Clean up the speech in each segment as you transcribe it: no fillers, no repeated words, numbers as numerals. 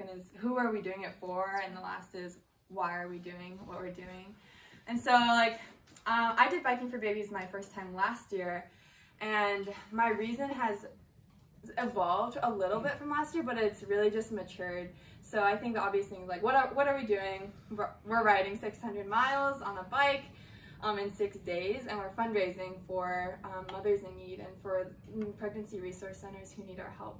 second is who are we doing it for, and the last is why are we doing what we're doing. And so like I did Biking for Babies my first time last year, and my reason has evolved a little bit from last year, but it's really just matured. So I think the obvious thing is like, what are we doing? We're riding 600 miles on a bike in 6 days, and we're fundraising for mothers in need and for pregnancy resource centers who need our help.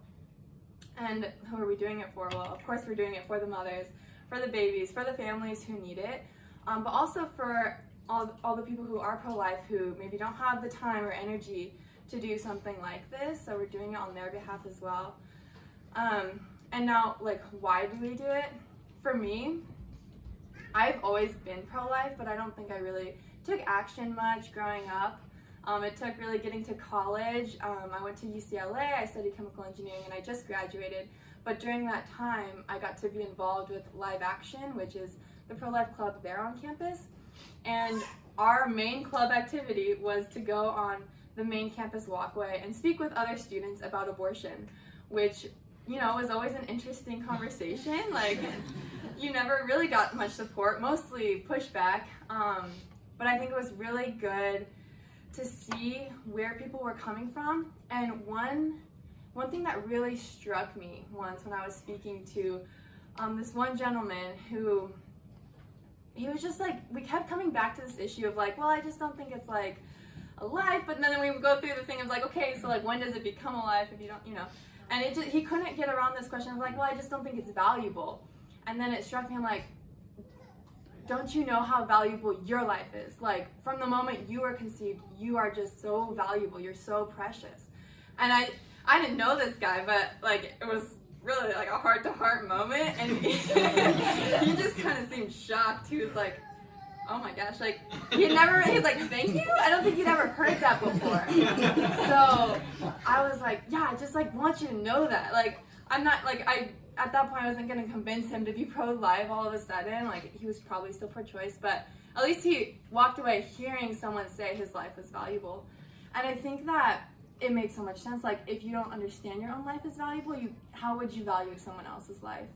And who are we doing it for? Well, of course we're doing it for the mothers, for the babies, for the families who need it, but also for all the people who are pro-life who maybe don't have the time or energy to do something like this. So we're doing it on their behalf as well. And now, like, why do we do it? For me, I've always been pro-life, but I don't think I really took action much growing up. It took really getting to college. I went to UCLA, I studied chemical engineering, and I just graduated. But during that time, I got to be involved with Live Action, which is the pro-life club there on campus. And our main club activity was to go on the main campus walkway and speak with other students about abortion, which, you know, was always an interesting conversation. Like, you never really got much support, mostly pushback. But I think it was really good to see where people were coming from. And one thing that really struck me once when I was speaking to this one gentleman who, he was just like, we kept coming back to this issue of like, well, I just don't think it's like a life, but then we would go through the thing of like, okay, so like when does it become a life if you don't, you know, and it just, he couldn't get around this question of like, well, I just don't think it's valuable. And then it struck me, I'm like, don't you know how valuable your life is? Like, from the moment you were conceived, you are just so valuable, you're so precious. And I didn't know this guy, but like, it was really like a heart-to-heart moment, and he just kind of seemed shocked. He was like, oh my gosh, like, he was like, thank you? I don't think he'd ever heard that before. So I was like, yeah, I just like want you to know that. Like, I'm not, like, at that point I wasn't gonna convince him to be pro-life all of a sudden. Like, he was probably still pro-choice, but at least he walked away hearing someone say his life was valuable. And I think that it makes so much sense. Like, if you don't understand your own life is valuable, how would you value someone else's life?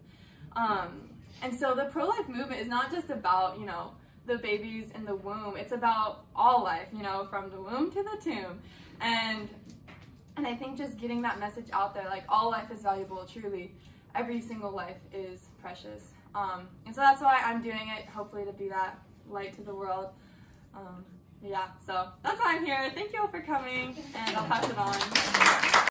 And so the pro-life movement is not just about, you know, the babies in the womb. It's about all life, you know, from the womb to the tomb. And I think just getting that message out there, like, all life is valuable, truly. Every single life is precious. And so that's why I'm doing it, hopefully to be that light to the world. Yeah, so that's why I'm here. Thank you all for coming, and I'll pass it on.